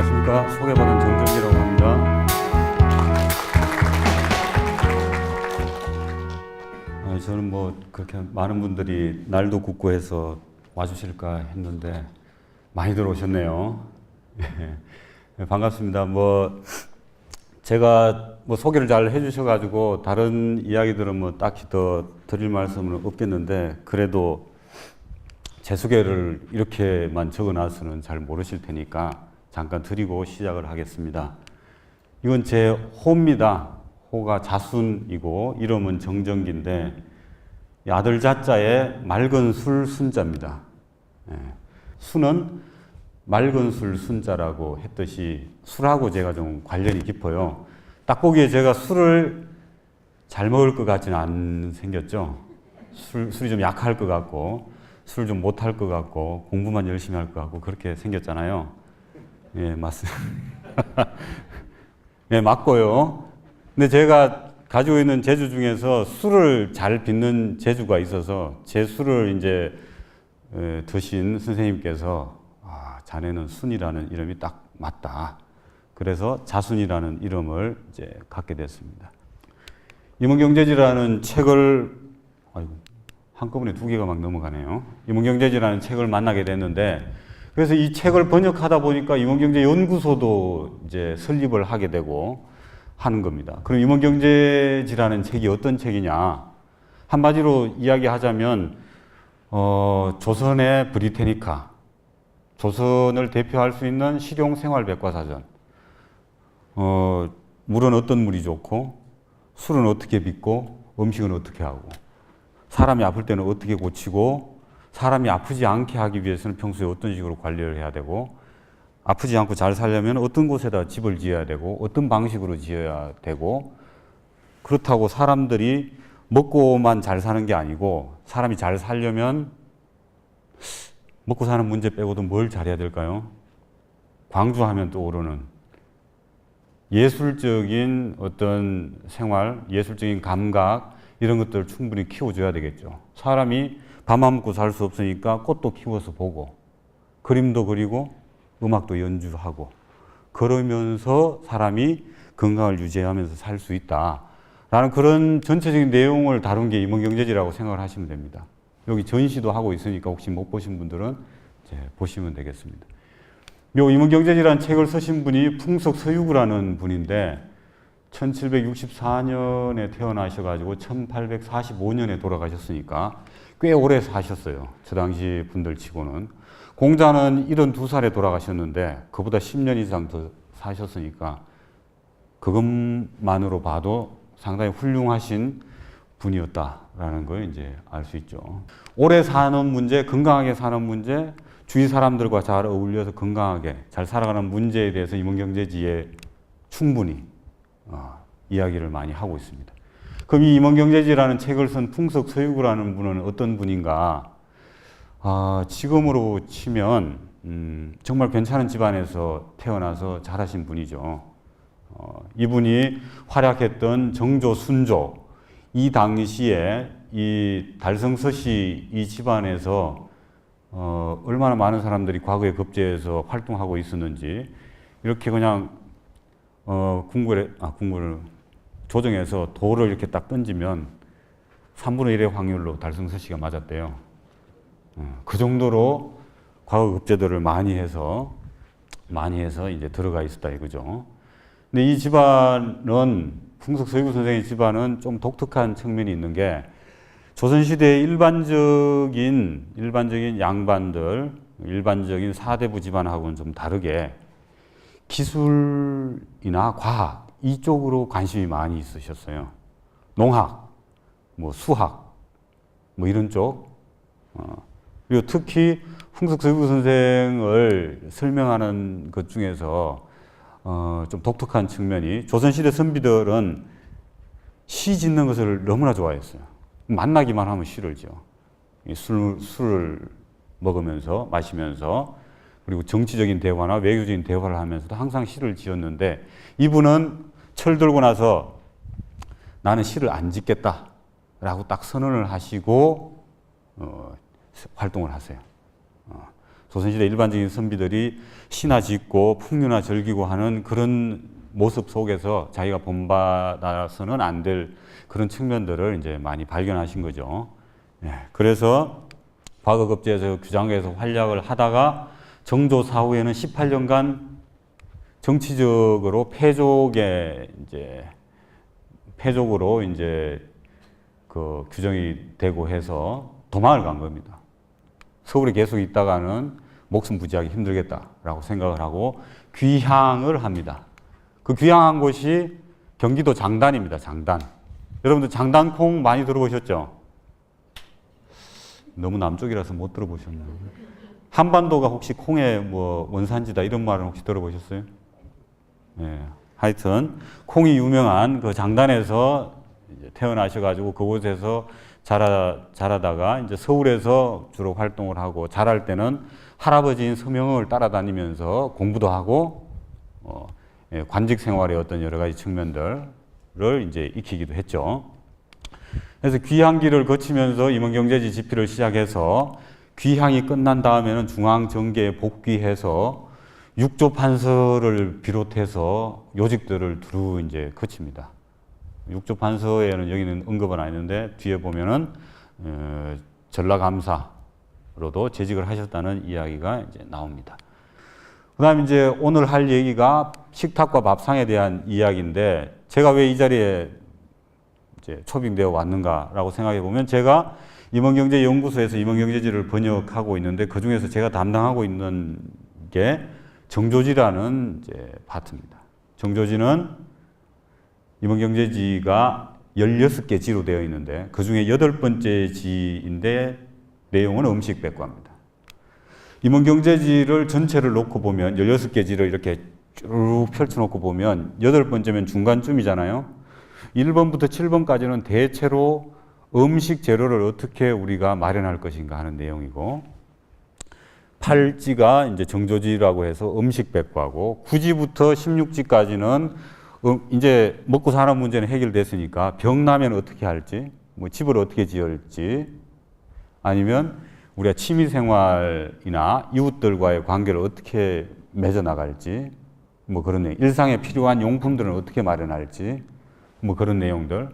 안녕하십니까. 소개받은 정정기라고 합니다. 저는 뭐 그렇게 많은 분들이 날도 굽고 해서 와주실까 했는데 많이들 오셨네요. 반갑습니다. 제가 소개를 잘 해주셔가지고 다른 이야기들은 딱히 더 드릴 말씀은 없겠는데, 그래도 제 소개를 이렇게만 적어놔서는 잘 모르실 테니까 잠깐 드리고 시작을 하겠습니다. 이건 제 호입니다. 호가 자순이고 이름은 정정기인데, 아들 자자에 맑은 술 순자입니다. 수는 맑은 술 순자라고 했듯이 술하고 제가 좀 관련이 깊어요. 딱 보기에 제가 술을 잘 먹을 것 같지는 않 생겼죠. 술이 좀 약할 것 같고, 술 좀 못할 것 같고, 공부만 열심히 할 것 같고, 그렇게 생겼잖아요. 예, 맞습니다. 예, 맞고요. 근데 제가 가지고 있는 재주 중에서 술을 잘 빚는 재주가 있어서, 제 술을 이제 드신 선생님께서 자네는 순이라는 이름이 딱 맞다. 그래서 자순이라는 이름을 이제 갖게 됐습니다. 임원경제지라는 책을, 한꺼번에 두 개가 막 넘어가네요. 임원경제지라는 책을 만나게 됐는데, 그래서 이 책을 번역하다 보니까 임원경제연구소도 이제 설립을 하게 되고 하는 겁니다. 그럼 임원경제지라는 책이 어떤 책이냐? 한마디로 이야기하자면, 조선의 브리테니카, 조선을 대표할 수 있는 실용생활백과사전. 물은 어떤 물이 좋고, 술은 어떻게 빚고, 음식은 어떻게 하고, 사람이 아플 때는 어떻게 고치고, 사람이 아프지 않게 하기 위해서는 평소에 어떤 식으로 관리를 해야 되고, 아프지 않고 잘 살려면 어떤 곳에다 집을 지어야 되고, 어떤 방식으로 지어야 되고, 그렇다고 사람들이 먹고만 잘 사는 게 아니고, 사람이 잘 살려면 먹고 사는 문제 빼고도 뭘 잘해야 될까요? 광주하면 떠오르는 예술적인 어떤 생활, 예술적인 감각, 이런 것들을 충분히 키워줘야 되겠죠. 사람이 밥만 먹고 살 수 없으니까 꽃도 키워서 보고, 그림도 그리고, 음악도 연주하고, 그러면서 사람이 건강을 유지하면서 살 수 있다라는 그런 전체적인 내용을 다룬 게 임원경제지라고 생각을 하시면 됩니다. 여기 전시도 하고 있으니까 혹시 못 보신 분들은 이제 보시면 되겠습니다. 요 임원경제지라는 책을 쓰신 분이 풍석서유구라는 분인데, 1764년에 태어나셔가지고 1845년에 돌아가셨으니까 꽤 오래 사셨어요. 저 당시 분들 치고는. 공자는 72살에 돌아가셨는데 그보다 10년 이상 더 사셨으니까 그것만으로 봐도 상당히 훌륭하신 분이었다라는 걸 이제 알 수 있죠. 오래 사는 문제, 건강하게 사는 문제, 주위 사람들과 잘 어울려서 건강하게 잘 살아가는 문제에 대해서 임원경제지에 충분히 이야기를 많이 하고 있습니다. 그럼 이 임원경제지라는 책을 쓴 풍석서유구라는 분은 어떤 분인가? 지금으로 치면 정말 괜찮은 집안에서 태어나서 잘하신 분이죠. 이분이 활약했던 정조, 순조, 이 당시에 이 달성서씨 이 집안에서 얼마나 많은 사람들이 과거에 급제해서 활동하고 있었는지, 이렇게 그냥 궁궐을 조정해서 돌을 이렇게 딱 던지면 3분의 1의 확률로 달성서씨가 맞았대요. 그 정도로 과거 급제들을 많이 해서 이제 들어가 있었다 이거죠. 근데 이 집안은, 풍석서유구 선생의 집안은 좀 독특한 측면이 있는 게, 조선시대의 일반적인 양반들, 일반적인 사대부 집안하고는 좀 다르게 기술이나 과학 이쪽으로 관심이 많이 있으셨어요. 농학, 수학, 이런 쪽. 그리고 특히 풍석서유구 선생을 설명하는 것 중에서 좀 독특한 측면이, 조선시대 선비들은 시 짓는 것을 너무나 좋아했어요. 만나기만 하면 시를 지어. 술을 먹으면서, 마시면서, 그리고 정치적인 대화나 외교적인 대화를 하면서도 항상 시를 지었는데, 이분은 철들고 나서 나는 시를 안 짓겠다라고 딱 선언을 하시고 활동을 하세요. 조선시대 일반적인 선비들이 시나 짓고 풍류나 즐기고 하는 그런 모습 속에서 자기가 본받아서는 안 될 그런 측면들을 이제 많이 발견하신 거죠. 예, 그래서 과거급제에서 규장에서 활약을 하다가 정조 사후에는 18년간 정치적으로 패족으로 이제 그 규정이 되고 해서 도망을 간 겁니다. 서울에 계속 있다가는 목숨 부지하기 힘들겠다라고 생각을 하고 귀향을 합니다. 그 귀향한 곳이 경기도 장단입니다. 장단. 여러분들 장단콩 많이 들어보셨죠? 너무 남쪽이라서 못 들어보셨나요? 한반도가 혹시 콩의 뭐 원산지다 이런 말은 혹시 들어보셨어요? 네. 하여튼 콩이 유명한 그 장단에서 이제 태어나셔가지고 그곳에서 자라다가 이제 서울에서 주로 활동을 하고 자랄 때는 할아버지인 서명을 따라다니면서 공부도 하고 관직 생활의 어떤 여러 가지 측면들을 이제 익히기도 했죠. 그래서 귀향기를 거치면서 임원경제지 집필을 시작해서 귀향이 끝난 다음에는 중앙정계에 복귀해서 육조 판서를 비롯해서 요직들을 두루 이제 거칩니다. 육조 판서에는 여기는 언급은 안 했는데 뒤에 보면은 전라감사로도 재직을 하셨다는 이야기가 이제 나옵니다. 그다음에 이제 오늘 할 얘기가 식탁과 밥상에 대한 이야기인데 제가 왜 이 자리에 이제 초빙되어 왔는가라고 생각해 보면 제가 임원경제연구소에서 임원경제지를 번역하고 있는데 그 중에서 제가 담당하고 있는 게 정조지라는 이제 파트입니다. 정조지는 임원경제지가 16개 지로 되어 있는데 그 중에 8번째 지인데 내용은 음식백과입니다. 임원경제지를 전체를 놓고 보면 16개 지를 이렇게 쭉 펼쳐놓고 보면 8번째면 중간쯤이잖아요. 1번부터 7번까지는 대체로 음식 재료를 어떻게 우리가 마련할 것인가 하는 내용이고 8지가 이제 정조지라고 해서 음식백과고 9지부터 16지까지는 이제 먹고 사는 문제는 해결됐으니까 병 나면 어떻게 할지, 뭐 집을 어떻게 지을지, 아니면 우리가 취미생활이나 이웃들과의 관계를 어떻게 맺어 나갈지, 뭐 그런 내용, 일상에 필요한 용품들은 어떻게 마련할지, 뭐 그런 내용들.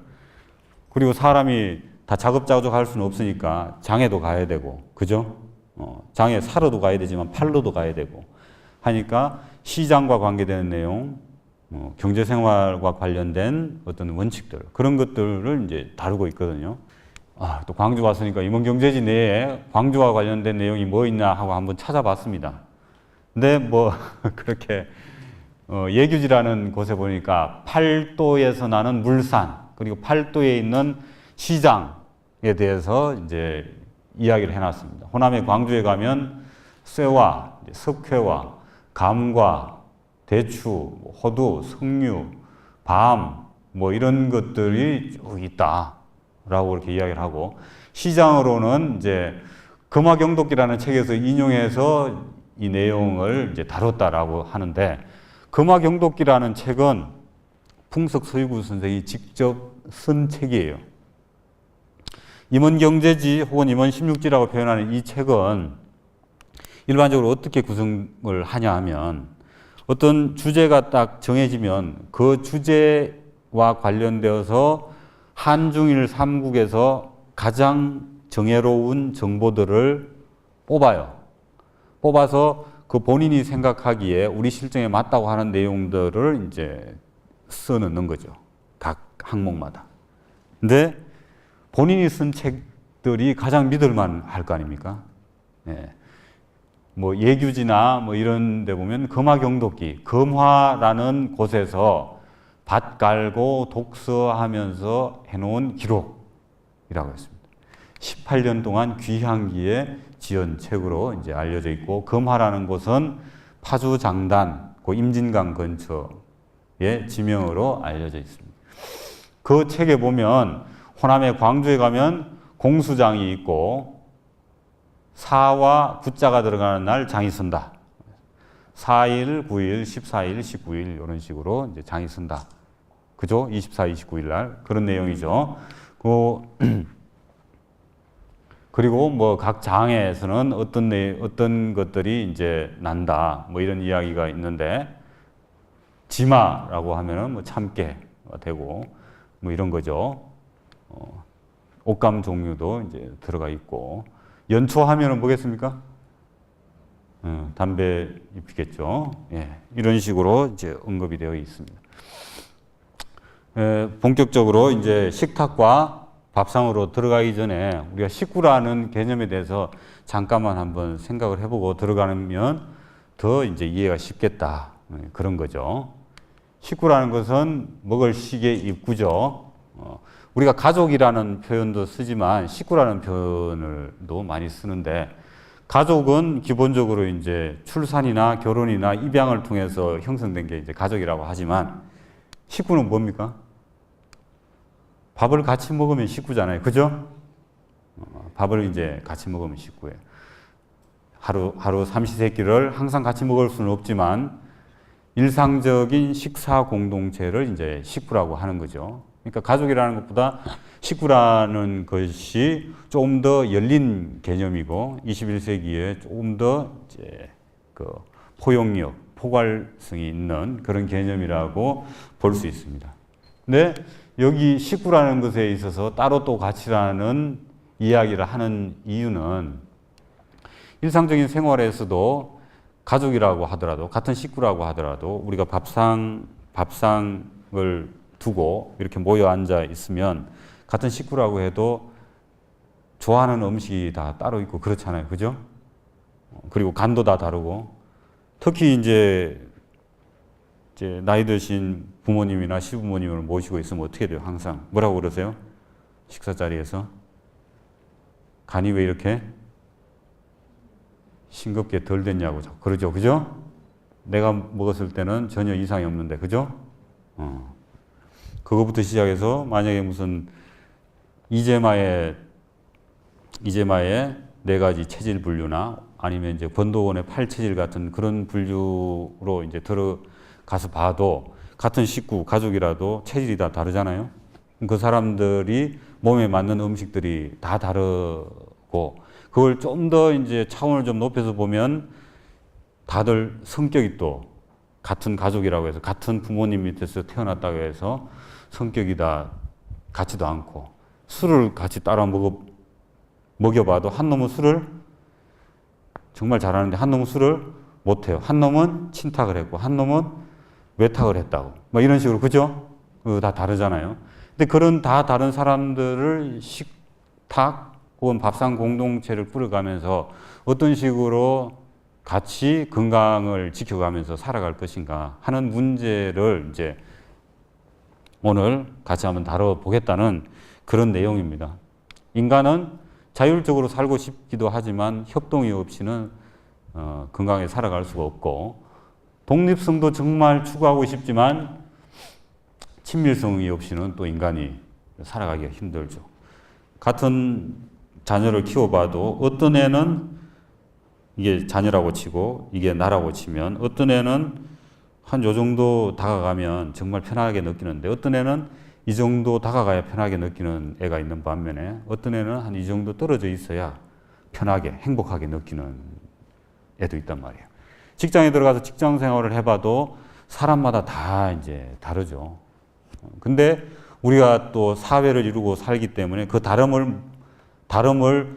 그리고 사람이 다 자급자족할 수는 없으니까 장에도 가야 되고, 그죠? 장에 사러도 가야 되지만 팔러도 가야 되고 하니까 시장과 관계되는 내용, 경제생활과 관련된 어떤 원칙들 그런 것들을 이제 다루고 있거든요. 또 광주 왔으니까 임원경제지 내에 광주와 관련된 내용이 뭐 있나 하고 한번 찾아봤습니다. 근데 뭐 그렇게 예규지라는 곳에 보니까 팔도에서 나는 물산 그리고 팔도에 있는 시장에 대해서 이제 이야기를 해놨습니다. 호남의 광주에 가면 쇠와 석회와 감과 대추, 호두, 석류, 밤, 뭐 이런 것들이 쭉 있다라고 이렇게 이야기를 하고 시장으로는 이제 금화경독기라는 책에서 인용해서 이 내용을 이제 다뤘다라고 하는데 금화경독기라는 책은 풍석서유구 선생이 직접 쓴 책이에요. 임원경제지 혹은 임원16지라고 표현하는 이 책은 일반적으로 어떻게 구성을 하냐 하면 어떤 주제가 딱 정해지면 그 주제와 관련되어서 한중일 3국에서 가장 정예로운 정보들을 뽑아요. 뽑아서 그 본인이 생각하기에 우리 실정에 맞다고 하는 내용들을 이제 써넣는 거죠. 각 항목마다. 근데 본인이 쓴 책들이 가장 믿을만 할 거 아닙니까? 예. 뭐 예규지나 뭐 이런 데 보면 금화경독기, 금화라는 곳에서 밭 갈고 독서하면서 해놓은 기록이라고 했습니다. 18년 동안 귀향기에 지은 책으로 이제 알려져 있고 금화라는 곳은 파주 장단, 그 임진강 근처의 지명으로 알려져 있습니다. 그 책에 보면 호남의 광주에 가면 공수장이 있고 4와 9자가 들어가는 날 장이 선다. 4일, 9일, 14일, 19일 이런 식으로 이제 장이 선다. 그죠? 24, 29일 날 그런 내용이죠. 그 그리고 뭐 각 장에서는 어떤 것들이 이제 난다. 뭐 이런 이야기가 있는데, 지마라고 하면은 뭐 참깨가 되고, 뭐 이런 거죠. 옷감 종류도 이제 들어가 있고, 연초하면은 뭐겠습니까? 담배 잎이겠죠. 예, 이런 식으로 이제 언급이 되어 있습니다. 본격적으로 이제 식탁과 밥상으로 들어가기 전에 우리가 식구라는 개념에 대해서 잠깐만 한번 생각을 해보고 들어가면 더 이제 이해가 쉽겠다. 그런 거죠. 식구라는 것은 먹을 식의 입구죠. 우리가 가족이라는 표현도 쓰지만 식구라는 표현을도 많이 쓰는데, 가족은 기본적으로 이제 출산이나 결혼이나 입양을 통해서 형성된 게 이제 가족이라고 하지만, 식구는 뭡니까? 밥을 같이 먹으면 식구잖아요. 그죠? 밥을 이제 같이 먹으면 식구예요. 하루 삼시세끼를 항상 같이 먹을 수는 없지만, 일상적인 식사 공동체를 이제 식구라고 하는 거죠. 그러니까 가족이라는 것보다 식구라는 것이 조금 더 열린 개념이고, 21세기에 조금 더 이제 그 포용력, 포괄성이 있는 그런 개념이라고 볼 수 있습니다. 근데 여기 식구라는 것에 있어서 따로 또 가치라는 이야기를 하는 이유는, 일상적인 생활에서도 가족이라고 하더라도, 같은 식구라고 하더라도 우리가 밥상을 두고 이렇게 모여 앉아 있으면 같은 식구라고 해도 좋아하는 음식이 다 따로 있고 그렇잖아요. 그죠? 그리고 간도 다 다르고, 특히 이제 나이 드신 부모님이나 시부모님을 모시고 있으면 어떻게 돼요? 항상 뭐라고 그러세요? 식사 자리에서 간이 왜 이렇게 싱겁게 덜 됐냐고 그러죠. 그죠? 내가 먹었을 때는 전혀 이상이 없는데, 그죠? 그거부터 시작해서 만약에 무슨 이재마의 네 가지 체질 분류나 아니면 이제 권도원의 8체질 같은 그런 분류로 이제 들어가서 봐도 같은 식구, 가족이라도 체질이 다 다르잖아요. 그 사람들이 몸에 맞는 음식들이 다 다르고, 그걸 좀 더 이제 차원을 좀 높여서 보면 다들 성격이 또 같은 가족이라고 해서, 같은 부모님 밑에서 태어났다고 해서 성격이 다 같지도 않고, 술을 같이 따라 먹여봐도 한 놈은 술을 정말 잘하는데 한 놈은 술을 못해요. 한 놈은 친탁을 했고 한 놈은 외탁을 했다고. 뭐 이런 식으로, 그죠? 다 다르잖아요. 근데 그런 다 다른 사람들을 식탁 혹은 밥상 공동체를 꾸려가면서 어떤 식으로 같이 건강을 지켜가면서 살아갈 것인가 하는 문제를 이제 오늘 같이 한번 다뤄보겠다는 그런 내용입니다. 인간은 자율적으로 살고 싶기도 하지만 협동이 없이는 건강하게 살아갈 수가 없고, 독립성도 정말 추구하고 싶지만 친밀성이 없이는 또 인간이 살아가기가 힘들죠. 같은 자녀를 키워봐도 어떤 애는 이게 자녀라고 치고 이게 나라고 치면, 어떤 애는 한 요 정도 다가가면 정말 편하게 느끼는데, 어떤 애는 이 정도 다가가야 편하게 느끼는 애가 있는 반면에, 어떤 애는 한 이 정도 떨어져 있어야 편하게 행복하게 느끼는 애도 있단 말이에요. 직장에 들어가서 직장 생활을 해봐도 사람마다 다 이제 다르죠. 근데 우리가 또 사회를 이루고 살기 때문에 그 다름을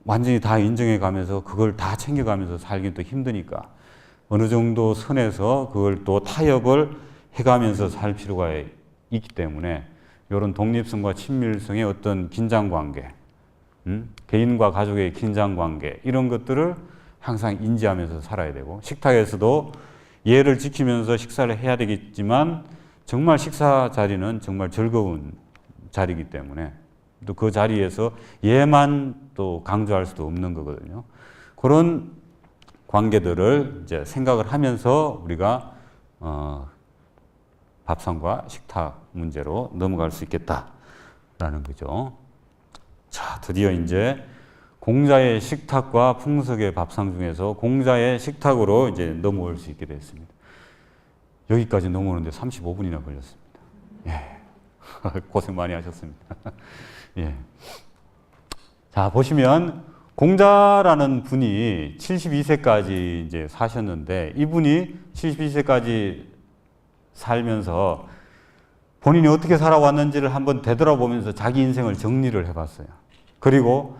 완전히 다 인정해 가면서 그걸 다 챙겨가면서 살긴 또 힘드니까 어느 정도 선에서 그걸 또 타협을 해가면서 살 필요가 있기 때문에, 이런 독립성과 친밀성의 어떤 긴장관계, 개인과 가족의 긴장관계, 이런 것들을 항상 인지하면서 살아야 되고, 식탁에서도 예를 지키면서 식사를 해야 되겠지만 정말 식사 자리는 정말 즐거운 자리이기 때문에 또 그 자리에서 예만 또 강조할 수도 없는 거거든요. 그런 관계들을 이제 생각을 하면서 우리가 밥상과 식탁 문제로 넘어갈 수 있겠다라는 거죠. 자, 드디어 이제 공자의 식탁과 풍석의 밥상 중에서 공자의 식탁으로 이제 넘어올 수 있게 됐습니다. 여기까지 넘어오는데 35분이나 걸렸습니다. 예. 고생 많이 하셨습니다. 예. 자, 보시면 공자라는 분이 72세까지 이제 사셨는데 이분이 72세까지 살면서 본인이 어떻게 살아왔는지를 한번 되돌아보면서 자기 인생을 정리를 해봤어요. 그리고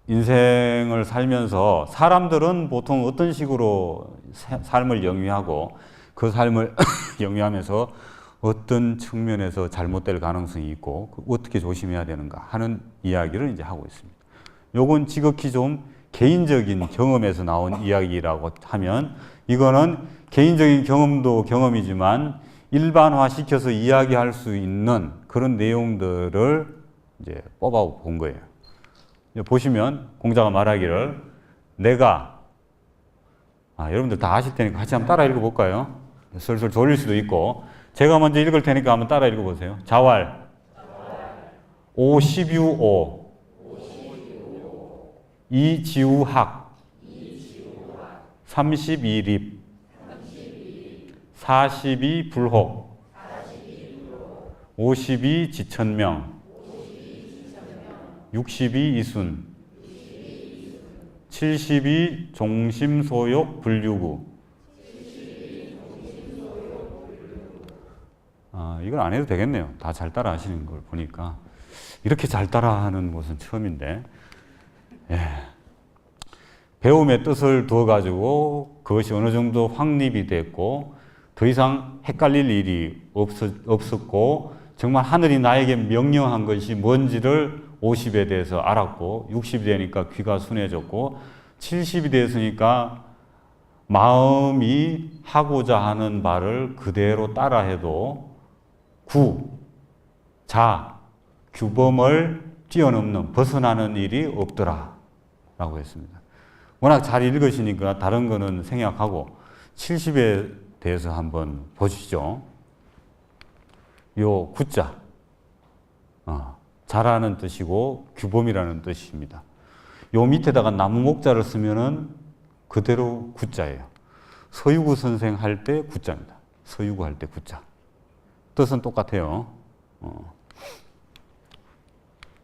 인생을 살면서 사람들은 보통 어떤 식으로 삶을 영위하고 그 삶을 영위하면서 어떤 측면에서 잘못될 가능성이 있고 어떻게 조심해야 되는가 하는 이야기를 이제 하고 있습니다. 요건 지극히 좀 개인적인 경험에서 나온 이야기라고 하면 이거는 개인적인 경험도 경험이지만 일반화시켜서 이야기할 수 있는 그런 내용들을 이제 뽑아 본 거예요. 보시면 공자가 말하기를 내가 여러분들 다 아실 테니까 같이 한번 따라 읽어볼까요? 슬슬 졸릴 수도 있고 제가 먼저 읽을 테니까 한번 따라 읽어보세요. 자왈 50유오 이지우학 32립 42불혹 52지천명 62이순 72종심소욕 불유구. 이걸 안 해도 되겠네요. 다 잘 따라 하시는 걸 보니까. 이렇게 잘 따라 하는 것은 처음인데. 예. 배움의 뜻을 두어가지고 그것이 어느 정도 확립이 됐고 더 이상 헷갈릴 일이 없었고 정말 하늘이 나에게 명령한 것이 뭔지를 50에 대해서 알았고 60이 되니까 귀가 순해졌고 70이 됐으니까 마음이 하고자 하는 바를 그대로 따라해도 규범을 뛰어넘는 벗어나는 일이 없더라 라고 했습니다. 워낙 잘 읽으시니까 다른 거는 생략하고 70에 대해서 한번 보시죠. 요 구자 잘하는 뜻이고 규범이라는 뜻입니다. 요 밑에다가 나무 목자를 쓰면은 그대로 구자예요. 서유구 선생 할 때 구자입니다. 서유구 할 때 구자. 뜻은 똑같아요.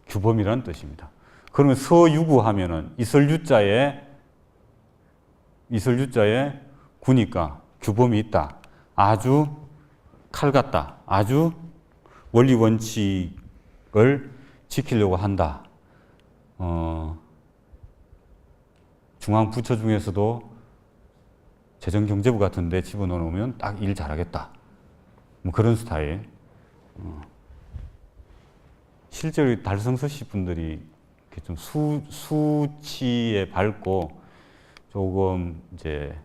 규범이라는 뜻입니다. 그러면 서유구 하면은 이설유자에 구니까 규범이 있다. 아주 칼 같다. 아주 원리 원칙을 지키려고 한다. 중앙부처 중에서도 재정경제부 같은 데 집어넣으면 딱 일 잘하겠다. 뭐 그런 스타일. 실제로 달성서씨 분들이 좀 수치에 밝고 조금 이제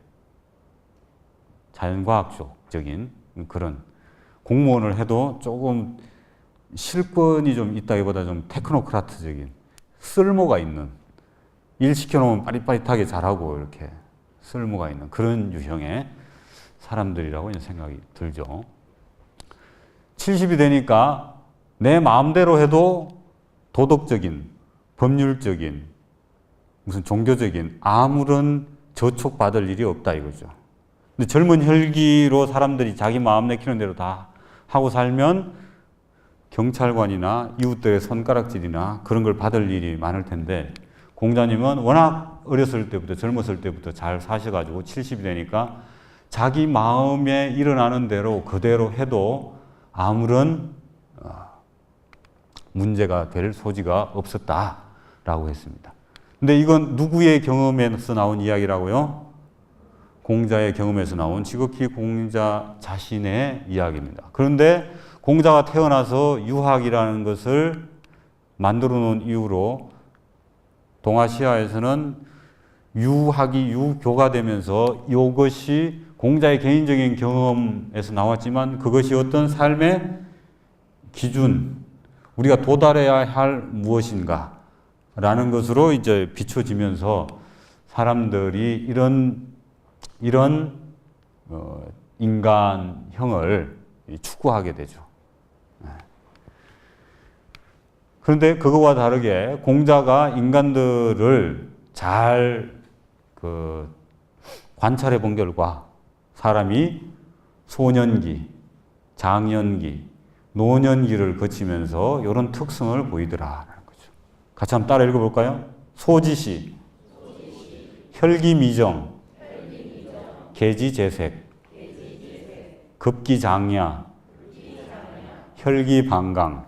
자연과학적인 그런 공무원을 해도 조금 실권이 좀 있다기보다 좀 테크노크라트적인 쓸모가 있는 일 시켜놓으면 빠릿빠릿하게 잘하고 이렇게 쓸모가 있는 그런 유형의 사람들이라고 생각이 들죠. 70이 되니까 내 마음대로 해도 도덕적인, 법률적인, 무슨 종교적인 아무런 저촉받을 일이 없다 이거죠. 근데 젊은 혈기로 사람들이 자기 마음 내키는 대로 다 하고 살면 경찰관이나 이웃들의 손가락질이나 그런 걸 받을 일이 많을 텐데 공자님은 워낙 어렸을 때부터 젊었을 때부터 잘 사셔가지고 70이 되니까 자기 마음에 일어나는 대로 그대로 해도 아무런 문제가 될 소지가 없었다라고 했습니다. 근데 이건 누구의 경험에서 나온 이야기라고요? 공자의 경험에서 나온 지극히 공자 자신의 이야기입니다. 그런데 공자가 태어나서 유학이라는 것을 만들어 놓은 이후로 동아시아에서는 유학이 유교가 되면서 이것이 공자의 개인적인 경험에서 나왔지만 그것이 어떤 삶의 기준, 우리가 도달해야 할 무엇인가 라는 것으로 이제 비춰지면서 사람들이 이런 인간형을 추구하게 되죠. 그런데 그거와 다르게 공자가 인간들을 잘 관찰해 본 결과 사람이 소년기, 장년기, 노년기를 거치면서 이런 특성을 보이더라. 같이 한번 따라 읽어볼까요? 소지시, 혈기미정, 계지재색, 급기장야, 혈기방강,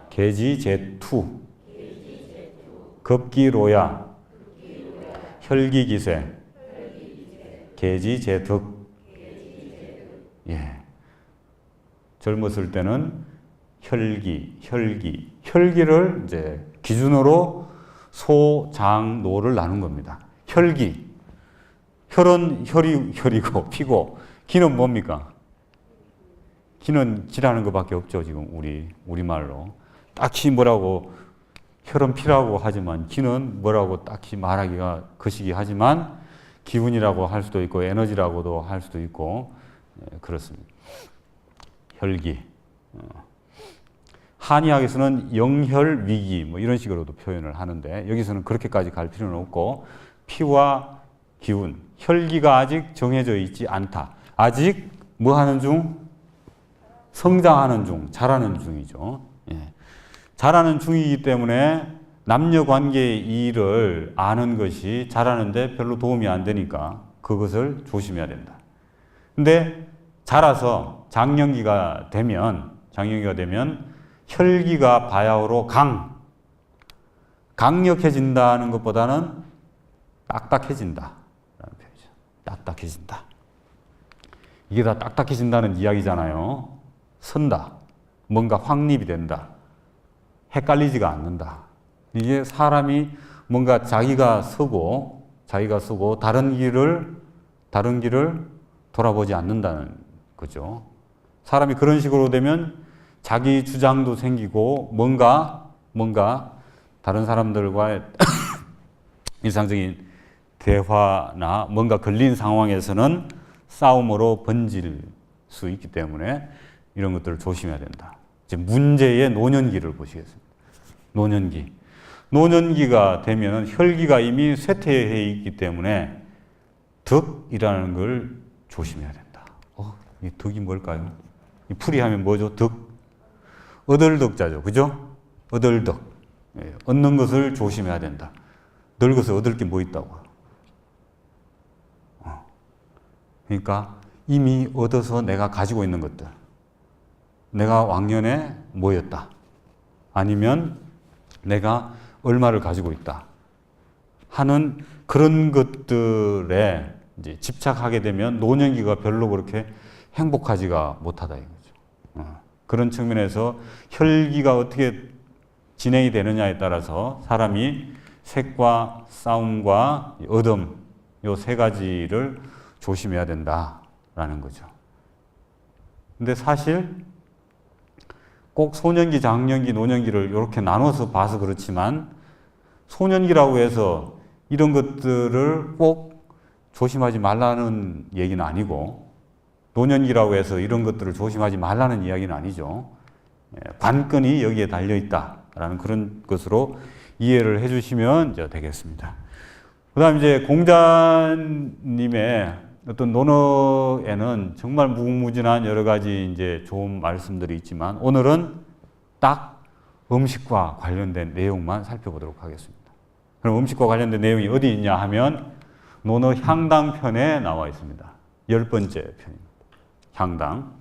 계지재투, 급기로야, 혈기기세, 계지재득. 예. 젊었을 때는 혈기를 이제 기준으로 소, 장, 노를 나눈 겁니다. 혈기. 혈은 혈이고 피고, 기는 뭡니까? 기는 기라는 것밖에 없죠, 지금 우리말로. 딱히 뭐라고, 혈은 피라고 하지만, 기는 뭐라고 딱히 말하기가 거시기 하지만, 기운이라고 할 수도 있고, 에너지라고도 할 수도 있고, 그렇습니다. 혈기. 한의학에서는 영혈위기 뭐 이런 식으로도 표현을 하는데 여기서는 그렇게까지 갈 필요는 없고 피와 기운, 혈기가 아직 정해져 있지 않다. 아직 뭐 하는 중? 성장하는 중, 자라는 중이죠. 예. 자라는 중이기 때문에 남녀 관계의 일을 아는 것이 자라는데 별로 도움이 안 되니까 그것을 조심해야 된다. 근데 자라서 장년기가 되면 혈기가 바야흐로 강력해진다는 것보다는 딱딱해진다라는 표현이죠. 딱딱해진다. 이게 다 딱딱해진다는 이야기잖아요. 선다. 뭔가 확립이 된다. 헷갈리지가 않는다. 이게 사람이 뭔가 자기가 서고 다른 길을 돌아보지 않는다는 거죠. 사람이 그런 식으로 되면 자기 주장도 생기고 뭔가 다른 사람들과의 일상적인 대화나 뭔가 걸린 상황에서는 싸움으로 번질 수 있기 때문에 이런 것들을 조심해야 된다. 이제 문제의 노년기를 보시겠습니다. 노년기가 되면 혈기가 이미 쇠퇴해 있기 때문에 득이라는 걸 조심해야 된다. 이 득이 뭘까요? 이 풀이하면 뭐죠? 득. 얻을득자죠. 그죠? 얻을득. 예, 얻는 것을 조심해야 된다. 늙어서 얻을 게 뭐 있다고. 그러니까 이미 얻어서 내가 가지고 있는 것들. 내가 왕년에 뭐였다. 아니면 내가 얼마를 가지고 있다. 하는 그런 것들에 이제 집착하게 되면 노년기가 별로 그렇게 행복하지가 못하다 이거죠. 그런 측면에서 혈기가 어떻게 진행이 되느냐에 따라서 사람이 색과 싸움과 얻음 요 세 가지를 조심해야 된다라는 거죠. 근데 사실 꼭 소년기, 장년기, 노년기를 이렇게 나눠서 봐서 그렇지만 소년기라고 해서 이런 것들을 꼭 조심하지 말라는 얘기는 아니고 노년기라고 해서 이런 것들을 조심하지 말라는 이야기는 아니죠. 관건이 여기에 달려있다라는 그런 것으로 이해를 해주시면 이제 되겠습니다. 그 다음 이제 공자님의 어떤 논어에는 정말 무궁무진한 여러 가지 이제 좋은 말씀들이 있지만 오늘은 딱 음식과 관련된 내용만 살펴보도록 하겠습니다. 그럼 음식과 관련된 내용이 어디 있냐 하면 논어 향당편에 나와 있습니다. 10번째 편입니다. 향당.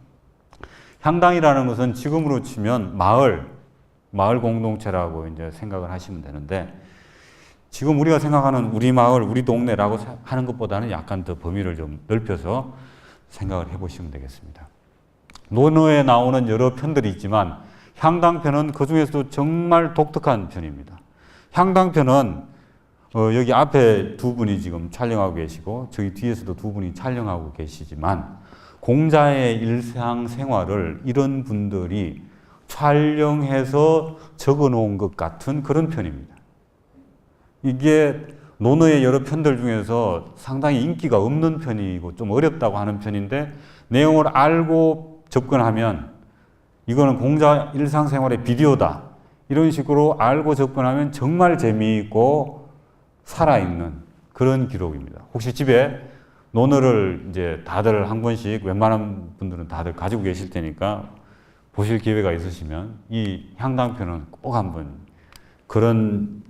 향당이라는 것은 지금으로 치면 마을 공동체라고 이제 생각을 하시면 되는데 지금 우리가 생각하는 우리 마을, 우리 동네라고 하는 것보다는 약간 더 범위를 좀 넓혀서 생각을 해보시면 되겠습니다. 논어에 나오는 여러 편들이 있지만 향당편은 그 중에서도 정말 독특한 편입니다. 향당편은 여기 앞에 두 분이 지금 촬영하고 계시고 저기 뒤에서도 두 분이 촬영하고 계시지만 공자의 일상생활을 이런 분들이 촬영해서 적어 놓은 것 같은 그런 편입니다. 이게 논어의 여러 편들 중에서 상당히 인기가 없는 편이고 좀 어렵다고 하는 편인데 내용을 알고 접근하면 이거는 공자 일상생활의 비디오다. 이런 식으로 알고 접근하면 정말 재미있고 살아있는 그런 기록입니다. 혹시 집에 논어를 이제 다들 한 권씩 웬만한 분들은 다들 가지고 계실 테니까 보실 기회가 있으시면 이 향당편은 꼭 한번 그런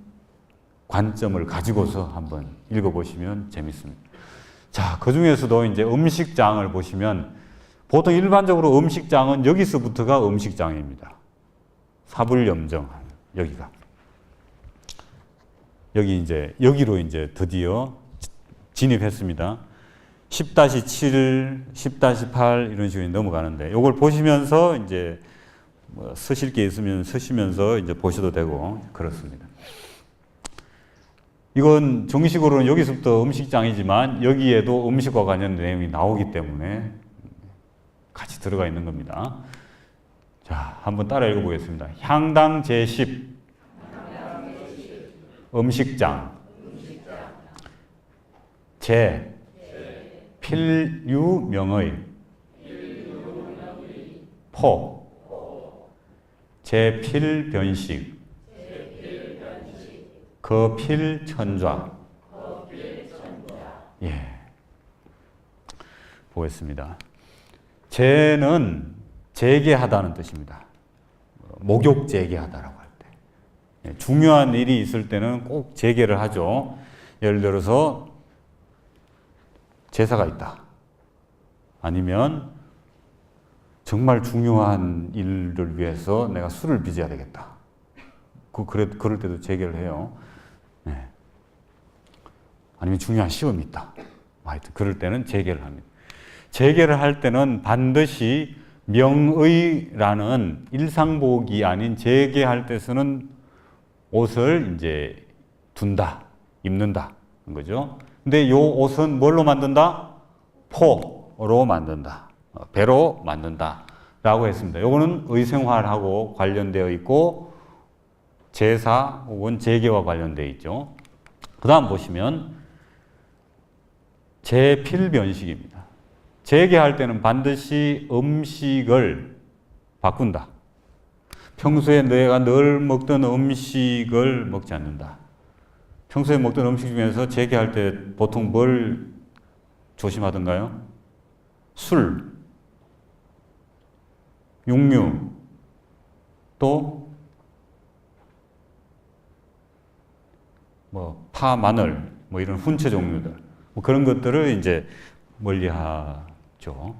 관점을 가지고서 한번 읽어보시면 재밌습니다. 자, 그 중에서도 이제 음식장을 보시면 보통 일반적으로 음식장은 여기서부터가 음식장입니다. 사불염정, 여기가. 여기로 이제 드디어 진입했습니다. 10-7, 10-8 이런 식으로 넘어가는데, 이걸 보시면서 이제 뭐 쓰실 게 있으면 쓰시면서 이제 보셔도 되고, 그렇습니다. 이건 정식으로는 여기서부터 음식장이지만, 여기에도 음식과 관련 내용이 나오기 때문에 같이 들어가 있는 겁니다. 자, 한번 따라 읽어보겠습니다. 향당 제10 음식장 제 필유명의 포 제필변식 거필천좌. 예, 보겠습니다. 제는 재개하다는 뜻입니다. 목욕 재개하다라고 할 때. 중요한 일이 있을 때는 꼭 재개를 하죠. 예를 들어서 제사가 있다. 아니면 정말 중요한 일을 위해서 내가 술을 빚어야 되겠다. 그럴 때도 재개를 해요. 네. 아니면 중요한 시험이 있다. 하여튼 그럴 때는 재개를 합니다. 재개를 할 때는 반드시 명의라는 일상복이 아닌 재개할 때 쓰는 옷을 이제 둔다, 입는다. 거죠. 근데 요 옷은 뭘로 만든다? 포로 만든다. 배로 만든다. 라고 했습니다. 요거는 의생활하고 관련되어 있고, 제사 혹은 재개와 관련되어 있죠. 그 다음 보시면, 제필변식입니다. 재개할 때는 반드시 음식을 바꾼다. 평소에 내가 늘 먹던 음식을 먹지 않는다. 평소에 먹던 음식 중에서 재개할 때 보통 뭘 조심하던가요? 술, 육류, 또 뭐 파, 마늘, 뭐 이런 훈채 종류들, 뭐 그런 것들을 이제 멀리하죠.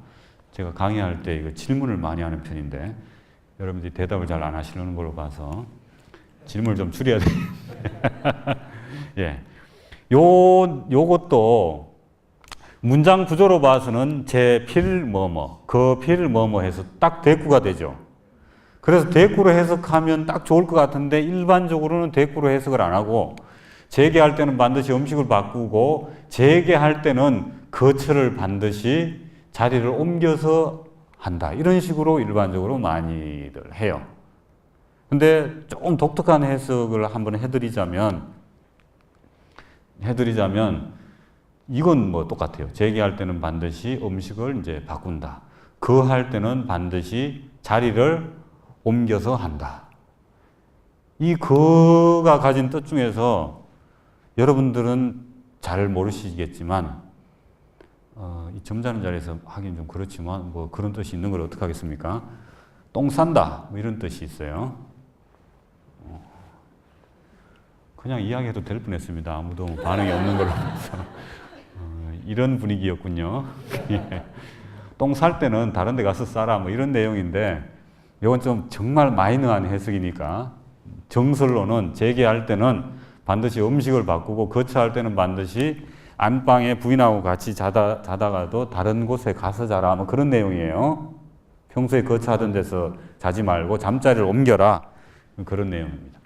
제가 강의할 때 이거 질문을 많이 하는 편인데 여러분들이 대답을 잘 안 하시는 걸로 봐서 질문을 좀 줄여야 되는데 예, 요것도 문장 구조로 봐서는 제필 뭐뭐, 거필 뭐뭐 해서 딱 대꾸가 되죠. 그래서 대꾸로 해석하면 딱 좋을 것 같은데 일반적으로는 대꾸로 해석을 안 하고 재개할 때는 반드시 음식을 바꾸고 재개할 때는 거처를 반드시 자리를 옮겨서 한다. 이런 식으로 일반적으로 많이들 해요. 근데 조금 독특한 해석을 한번 해드리자면 이건 뭐 똑같아요. 재개할 때는 반드시 음식을 이제 바꾼다. 거할 때는 반드시 자리를 옮겨서 한다. 이 거가 가진 뜻 중에서 여러분들은 잘 모르시겠지만 이 점잖은 자리에서 하긴 좀 그렇지만 뭐 그런 뜻이 있는 걸 어떻게 하겠습니까? 똥 싼다 뭐 이런 뜻이 있어요. 그냥 이야기해도 될 뻔했습니다. 아무도 반응이 없는 걸로 봐서 이런 분위기였군요. 똥 살 때는 다른 데 가서 싸라 뭐 이런 내용인데 이건 좀 정말 마이너한 해석이니까 정설로는 재개할 때는 반드시 음식을 바꾸고 거처할 때는 반드시 안방에 부인하고 같이 자다가도 다른 곳에 가서 자라 뭐 그런 내용이에요. 평소에 거처하던 데서 자지 말고 잠자리를 옮겨라 그런 내용입니다.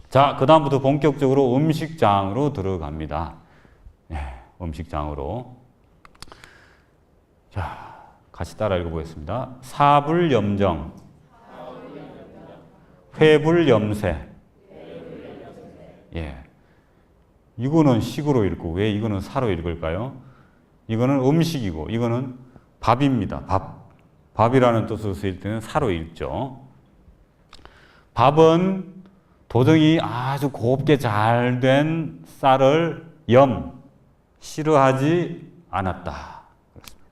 자, 그 다음부터 본격적으로 음식장으로 들어갑니다. 네, 음식장으로. 자, 같이 따라 읽어보겠습니다. 사불염정, 회불염세. 예, 이거는 식으로 읽고 왜 이거는 사로 읽을까요? 이거는 음식이고 이거는 밥입니다. 밥이라는 뜻으로 쓰일 때는 사로 읽죠. 밥은 도정이 아주 곱게 잘 된 쌀을 싫어하지 않았다. 그렇습니다.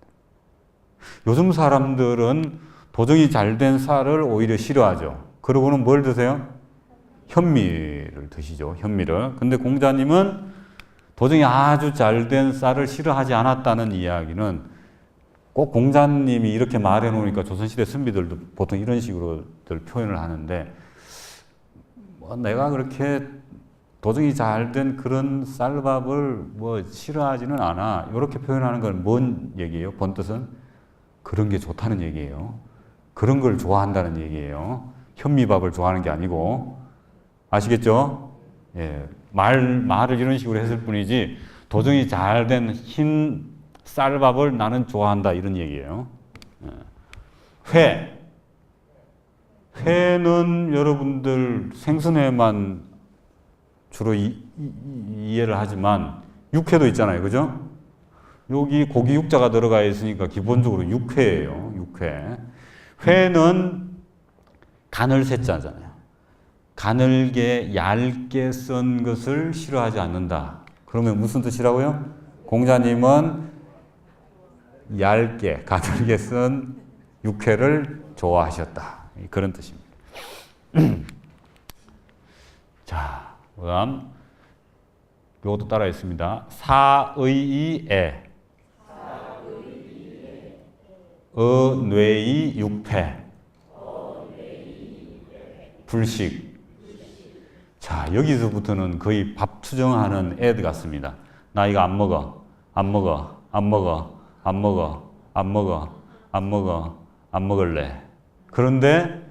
요즘 사람들은 도정이 잘 된 쌀을 오히려 싫어하죠. 그러고는 뭘 드세요? 현미를 드시죠. 현미를. 근데 공자님은 도정이 아주 잘된 쌀을 싫어하지 않았다는 이야기는 꼭 공자님이 이렇게 말해 놓으니까 조선시대 선비들도 보통 이런 식으로들 표현을 하는데 뭐 내가 그렇게 도정이 잘된 그런 쌀밥을 뭐 싫어하지는 않아. 이렇게 표현하는 건 뭔 얘기예요? 본뜻은 그런 게 좋다는 얘기예요. 그런 걸 좋아한다는 얘기예요. 현미밥을 좋아하는 게 아니고. 아시겠죠? 예. 말을 이런 식으로 했을 뿐이지 도정이 잘된 흰 쌀밥을 나는 좋아한다 이런 얘기예요. 회. 회는 여러분들 생선회만 주로 이해를 하지만 육회도 있잖아요. 그죠? 여기 고기 육자가 들어가 있으니까 기본적으로 육회예요. 육회. 회는 간을 세자잖아요. 가늘게 얇게 썬 것을 싫어하지 않는다. 그러면 무슨 뜻이라고요? 공자님은 얇게 가늘게 썬 육회를 좋아하셨다. 그런 뜻입니다. 자, 그다음 이것도 따라 있습니다. 사의이애 어뇌이 육패 불식. 자, 여기서부터는 거의 밥 투정하는 애들 같습니다. 나 이거 안 먹어, 안 먹어, 안 먹어, 안 먹어, 안 먹어, 안 먹어, 안 먹을래. 그런데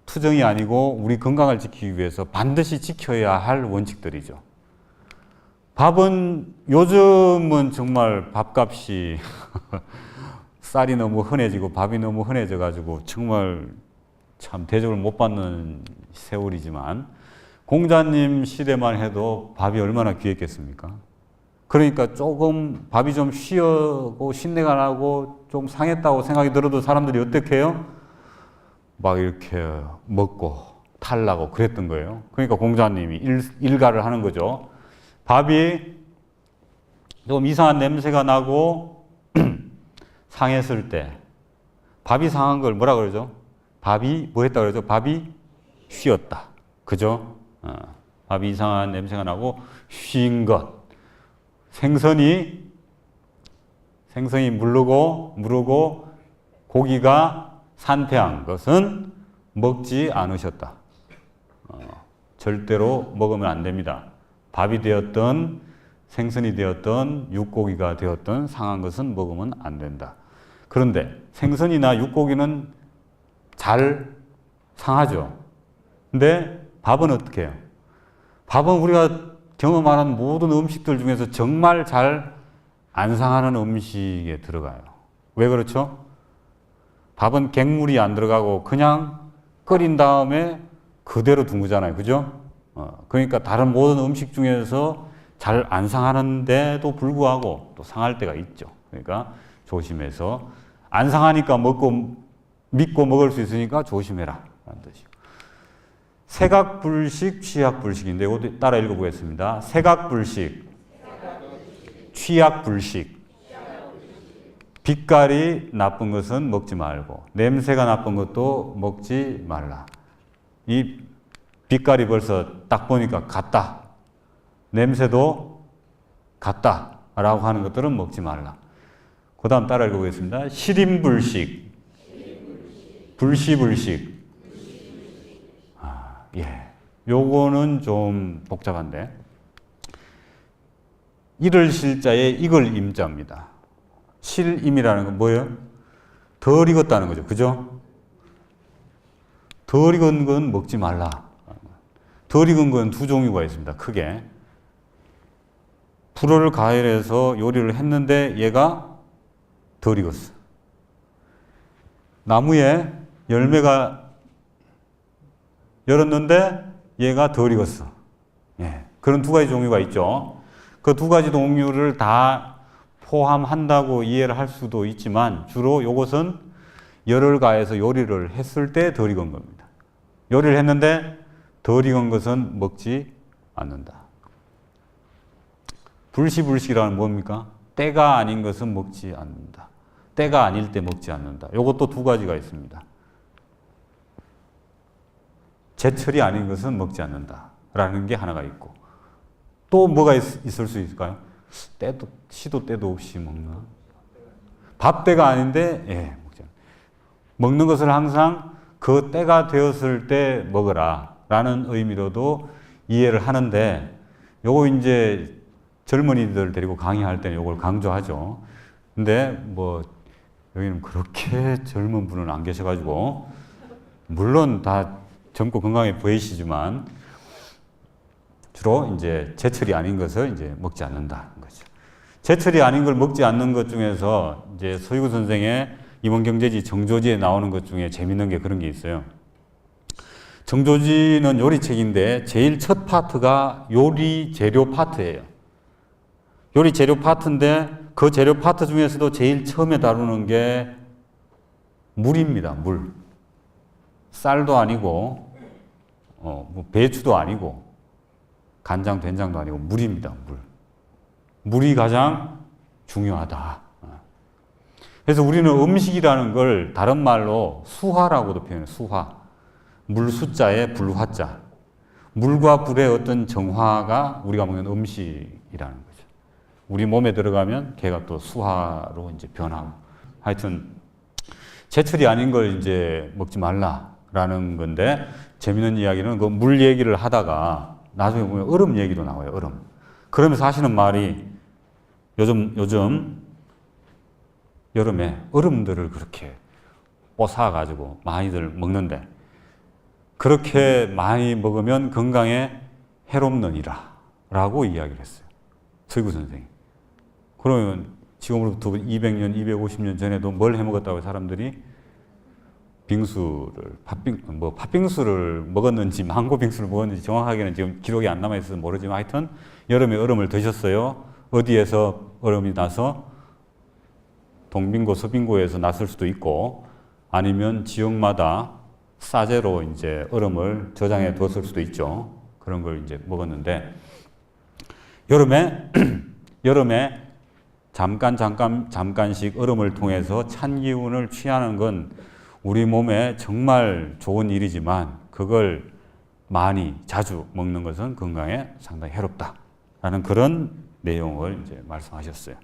투정이 아니고 우리 건강을 지키기 위해서 반드시 지켜야 할 원칙들이죠. 밥은 요즘은 정말 밥값이 쌀이 너무 흔해지고 밥이 너무 흔해져 가지고 정말 참 대접을 못 받는 세월이지만 공자님 시대만 해도 밥이 얼마나 귀했겠습니까? 그러니까 조금 밥이 좀 쉬어고 신내가 나고 좀 상했다고 생각이 들어도 사람들이 어떻게 해요? 막 이렇게 먹고 탈라고 그랬던 거예요. 그러니까 공자님이 일가를 하는 거죠. 밥이 좀 이상한 냄새가 나고 상했을 때 밥이 상한 걸 뭐라 그러죠? 밥이 뭐 했다 그러죠? 밥이 쉬었다. 그죠? 밥이 이상한 냄새가 나고 쉰 것. 생선이 무르고 고기가 산패한 것은 먹지 않으셨다. 절대로 먹으면 안 됩니다. 밥이 되었던 생선이 되었던 육고기가 되었던 상한 것은 먹으면 안 된다. 그런데 생선이나 육고기는 잘 상하죠. 근데 밥은 어떻게 해요? 밥은 우리가 경험하는 모든 음식들 중에서 정말 잘 안 상하는 음식에 들어가요. 왜 그렇죠? 밥은 갱물이 안 들어가고 그냥 끓인 다음에 그대로 둔 거잖아요. 그죠? 그러니까 다른 모든 음식 중에서 잘 안 상하는데도 불구하고 또 상할 때가 있죠. 그러니까 조심해서 안 상하니까 믿고 먹을 수 있으니까 조심해라 라는 뜻이고. 색악불식, 취약불식인데 이것도 따라 읽어보겠습니다. 색악불식, 취약불식. 빛깔이 나쁜 것은 먹지 말고 냄새가 나쁜 것도 먹지 말라. 이 빛깔이 벌써 딱 보니까 같다. 냄새도 같다 라고 하는 것들은 먹지 말라. 그 다음 따라 읽어보겠습니다. 실인불식, 불시불식. 예, 요거는 좀 복잡한데 이를 실자에 이걸 임자입니다. 실임이라는 건 뭐예요? 덜 익었다는 거죠. 그죠? 덜 익은 건 먹지 말라. 덜 익은 건 두 종류가 있습니다. 크게. 불을 가열해서 요리를 했는데 얘가 덜 익었어. 나무에 열매가 열었는데 얘가 덜 익었어. 예, 그런 두 가지 종류가 있죠. 그 두 가지 종류를 다 포함한다고 이해를 할 수도 있지만 주로 이것은 열을 가해서 요리를 했을 때 덜 익은 겁니다. 요리를 했는데 덜 익은 것은 먹지 않는다. 불시불식이라는 뭡니까? 때가 아닌 것은 먹지 않는다. 때가 아닐 때 먹지 않는다. 이것도 두 가지가 있습니다. 제철이 아닌 것은 먹지 않는다라는 게 하나가 있고, 또 뭐가 있을 수 있을까요? 시도 때도 없이 먹는 밥 때가 아닌데 먹지 않는다. 먹는 것을 항상 그 때가 되었을 때 먹어라 라는 의미로도 이해를 하는데, 요거 이제 젊은이들 데리고 강의할 때는 요걸 강조하죠. 근데 뭐 여기는 그렇게 젊은 분은 안 계셔가지고, 물론 다 젊고 건강해 보이시지만 주로 이제 제철이 아닌 것을 이제 먹지 않는다는 거죠. 제철이 아닌 걸 먹지 않는 것 중에서 이제 서유구 선생의 임원경제지 정조지에 나오는 것 중에 재밌는 게 그런 게 있어요. 정조지는 요리책인데 제일 첫 파트가 요리 재료 파트예요. 요리 재료 파트인데 그 재료 파트 중에서도 제일 처음에 다루는 게 물입니다. 물. 쌀도 아니고 뭐 배추도 아니고 간장, 된장도 아니고 물입니다. 물. 물이 가장 중요하다. 그래서 우리는 음식이라는 걸 다른 말로 수화라고도 표현해요. 수화. 물 숫자에 불화자. 물과 불의 어떤 정화가 우리가 먹는 음식이라는 거죠. 우리 몸에 들어가면 걔가 또 수화로 이제 변하고. 하여튼 제철이 아닌 걸 이제 먹지 말라라는 건데, 재밌는 이야기는 그 물 얘기를 하다가 나중에 보면 얼음 얘기도 나와요. 얼음. 그러면서 하시는 말이 요즘 여름에 얼음들을 그렇게 뽀사가지고 많이들 먹는데, 그렇게 많이 먹으면 건강에 해롭느니라 라고 이야기를 했어요. 서유구 선생이. 그러면 지금으로부터 200년, 250년 전에도 뭘 해먹었다고 사람들이 빙수를, 팥빙수를 먹었는지 망고 빙수를 먹었는지 정확하게는 지금 기록이 안 남아있어서 모르지만, 하여튼 여름에 얼음을 드셨어요. 어디에서 얼음이 나서? 동빙고, 서빙고에서 났을 수도 있고, 아니면 지역마다 싸제로 이제 얼음을 저장해 두었을 수도 있죠. 그런 걸 이제 먹었는데, 여름에 잠깐씩 얼음을 통해서 찬 기운을 취하는 건 우리 몸에 정말 좋은 일이지만, 그걸 많이 자주 먹는 것은 건강에 상당히 해롭다라는 그런 내용을 이제 말씀하셨어요.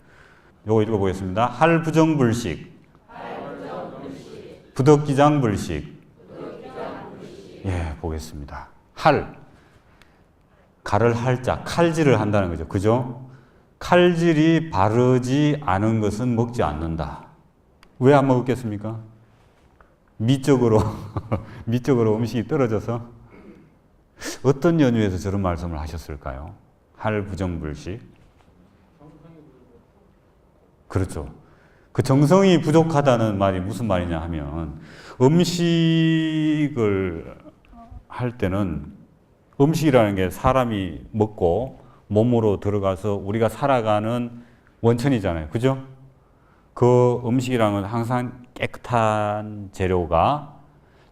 요거 읽어보겠습니다. 할부정불식, 부덕기장불식. 예, 보겠습니다. 갈을 할자, 칼질을 한다는 거죠. 그죠? 칼질이 바르지 않은 것은 먹지 않는다. 왜 안 먹었겠습니까? 미적으로 음식이 떨어져서. 어떤 연유에서 저런 말씀을 하셨을까요? 할부정불식. 그렇죠. 그 정성이 부족하다는 말이 무슨 말이냐 하면, 음식을 할 때는, 음식이라는 게 사람이 먹고 몸으로 들어가서 우리가 살아가는 원천이잖아요. 그죠? 그 음식이라는 건 항상 깨끗한 재료가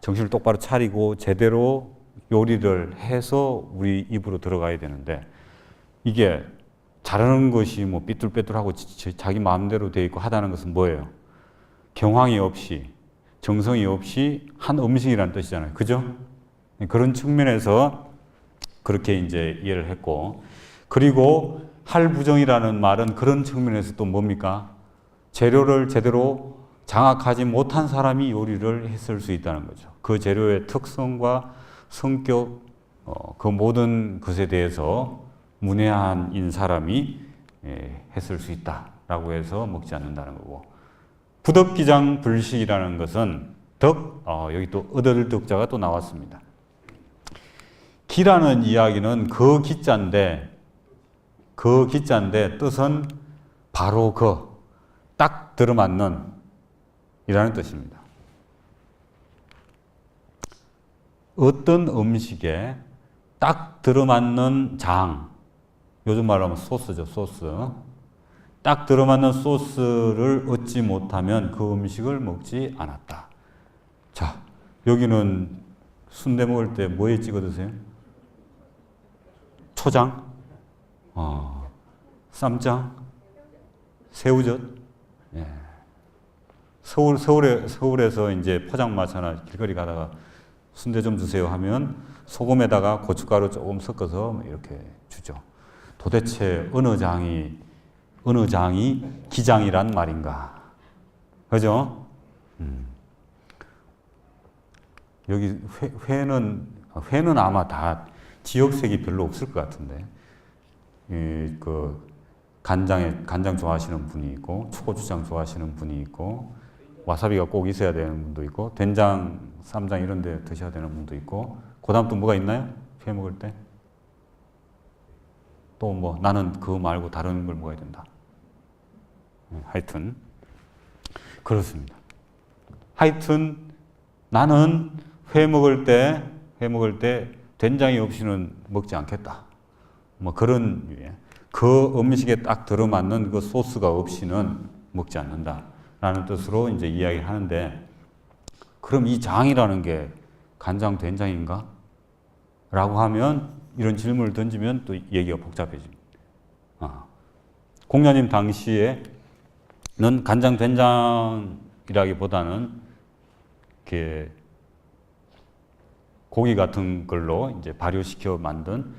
정신을 똑바로 차리고 제대로 요리를 해서 우리 입으로 들어가야 되는데, 이게 자르는 것이 뭐 삐뚤빼뚤하고 자기 마음대로 되어 있고 하다는 것은 뭐예요? 경황이 없이, 정성이 없이 한 음식이라는 뜻이잖아요. 그죠? 그런 측면에서 그렇게 이제 이해를 했고, 그리고 할부정이라는 말은 그런 측면에서 또 뭡니까? 재료를 제대로 장악하지 못한 사람이 요리를 했을 수 있다는 거죠. 그 재료의 특성과 성격, 그 모든 것에 대해서 문외한인 사람이 했을 수 있다라고 해서 먹지 않는다는 거고, 부덕기장 불식이라는 것은 여기 또 얻을 덕자가 또 나왔습니다. 기라는 이야기는 그 기자인데 뜻은 바로 딱 들어맞는 이라는 뜻입니다. 어떤 음식에 딱 들어맞는 요즘 말로 하면 소스죠, 소스. 딱 들어맞는 소스를 얻지 못하면 그 음식을 먹지 않았다. 자, 여기는 순대 먹을 때 뭐에 찍어 드세요? 초장? 쌈장? 새우젓? 예. 서울에서 이제 포장마차나 길거리 가다가 순대 좀 주세요 하면 소금에다가 고춧가루 조금 섞어서 이렇게 주죠. 도대체 어느 장이 기장이란 말인가? 그죠? 여기 회는 아마 다 지역색이 별로 없을 것 같은데, 간장 좋아하시는 분이 있고, 초고추장 좋아하시는 분이 있고, 와사비가 꼭 있어야 되는 분도 있고, 된장, 쌈장 이런 데 드셔야 되는 분도 있고, 그 다음 또 뭐가 있나요? 회 먹을 때? 또 뭐, 나는 그거 말고 다른 걸 먹어야 된다. 하여튼, 그렇습니다. 하여튼, 나는 회 먹을 때 된장이 없이는 먹지 않겠다. 뭐 그런 유예. 그 음식에 딱 들어맞는 그 소스가 없이는 먹지 않는다. 라는 뜻으로 이제 이야기를 하는데, 그럼 이 장이라는 게 간장, 된장인가? 라고 하면, 이런 질문을 던지면 또 얘기가 복잡해집니다. 공자님 당시에는 간장, 된장이라기보다는 이렇게 고기 같은 걸로 이제 발효시켜 만든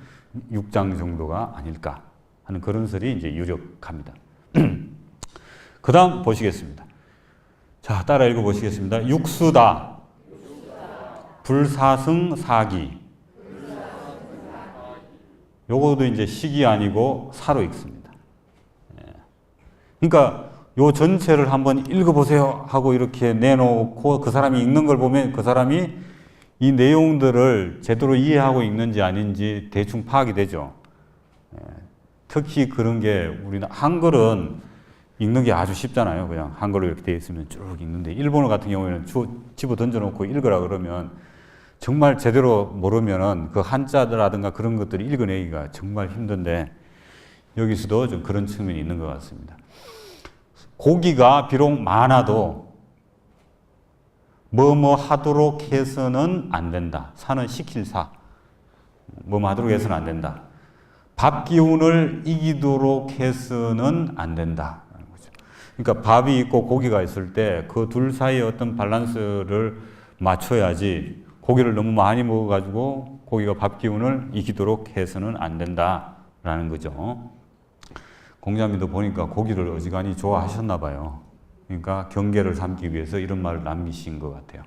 육장 정도가 아닐까 하는 그런 설이 이제 유력합니다. 그 다음 보시겠습니다. 자, 따라 읽어보시겠습니다. 육수다. 불사승 사기. 요거도 이제 식이 아니고 사로 읽습니다. 그러니까 요 전체를 한번 읽어보세요 하고 이렇게 내놓고 그 사람이 읽는 걸 보면 그 사람이 이 내용들을 제대로 이해하고 읽는지 아닌지 대충 파악이 되죠. 특히 그런 게 우리는 한글은 읽는 게 아주 쉽잖아요. 그냥 한글로 이렇게 되어 있으면 쭉 읽는데, 일본어 같은 경우에는 집어 던져놓고 읽으라 그러면 정말 제대로 모르면은 그 한자라든가 그런 것들을 읽어내기가 정말 힘든데, 여기서도 좀 그런 측면이 있는 것 같습니다. 고기가 비록 많아도 뭐뭐 하도록 해서는 안 된다. 사는 시킬 사. 뭐뭐 하도록 해서는 안 된다. 밥 기운을 이기도록 해서는 안 된다. 그러니까 밥이 있고 고기가 있을 때 그 둘 사이의 어떤 밸런스를 맞춰야지, 고기를 너무 많이 먹어가지고 고기가 밥 기운을 이기도록 해서는 안 된다라는 거죠. 공자님도 보니까 고기를 어지간히 좋아하셨나 봐요. 그러니까 경계를 삼기 위해서 이런 말을 남기신 것 같아요.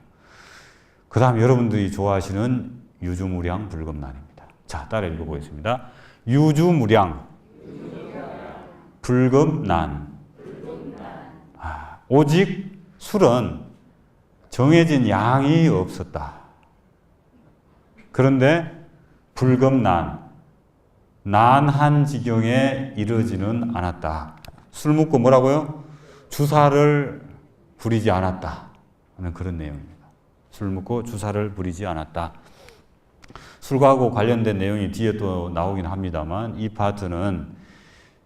그 다음 여러분들이 좋아하시는 유주무량 불급난입니다. 자, 따라 읽어보겠습니다. 유주무량 불급난. 오직 술은 정해진 양이 없었다. 그런데 불급난, 난한 지경에 이르지는 않았다. 술 먹고 뭐라고요? 주사를 부리지 않았다 하는 그런 내용입니다. 술 먹고 주사를 부리지 않았다. 술과하고 관련된 내용이 뒤에 또 나오긴 합니다만, 이 파트는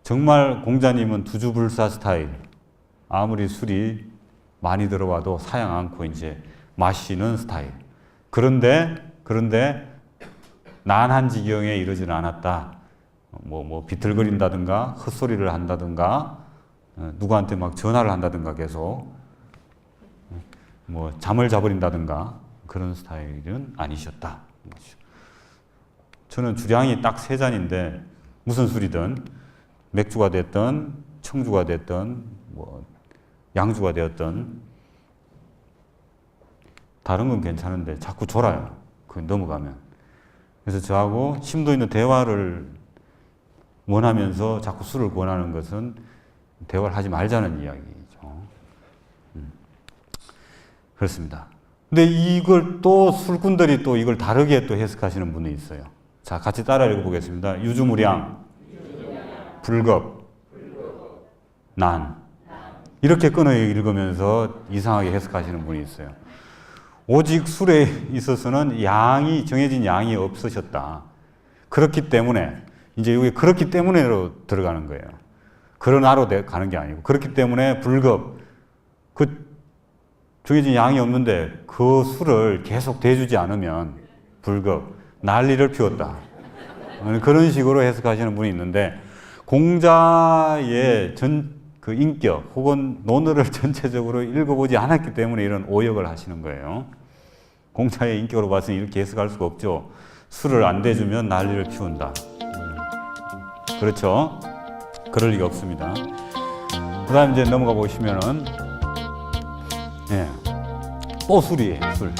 정말 공자님은 두주불사 스타일, 아무리 술이 많이 들어와도 사양 않고 이제 마시는 스타일. 그런데 난한 지경에 이르지는 않았다. 뭐 비틀거린다든가 헛소리를 한다든가 누구한테 막 전화를 한다든가 계속 뭐 잠을 자버린다든가 그런 스타일은 아니셨다. 저는 주량이 딱 3잔인데 무슨 술이든 맥주가 됐든 청주가 됐든 뭐 양주가 되었든 다른 건 괜찮은데 자꾸 졸아요. 그 넘어가면. 그래서 저하고 심도 있는 대화를 원하면서 자꾸 술을 권하는 것은 대화를 하지 말자는 이야기죠. 그렇습니다. 근데 이걸 또 술꾼들이 또 이걸 다르게 또 해석하시는 분이 있어요. 자, 같이 따라 읽어보겠습니다. 유주무량, 불급, 난. 이렇게 끊어 읽으면서 이상하게 해석하시는 분이 있어요. 오직 술에 있어서는 정해진 양이 없으셨다. 그렇기 때문에, 이제 여기 그렇기 때문에로 들어가는 거예요. 그러나로 가는 게 아니고, 그렇기 때문에 불급, 정해진 양이 없는데 그 술을 계속 대주지 않으면 불급, 난리를 피웠다. 그런 식으로 해석하시는 분이 있는데, 공자의 그 인격 혹은 논어를 전체적으로 읽어보지 않았기 때문에 이런 오역을 하시는 거예요. 공자의 인격으로 봐서는 이렇게 해석할 수가 없죠. 술을 안 대주면 난리를 피운다. 그렇죠? 그럴 리가 없습니다. 그 다음 이제 넘어가 보시면은, 예, 또 술이에요, 술.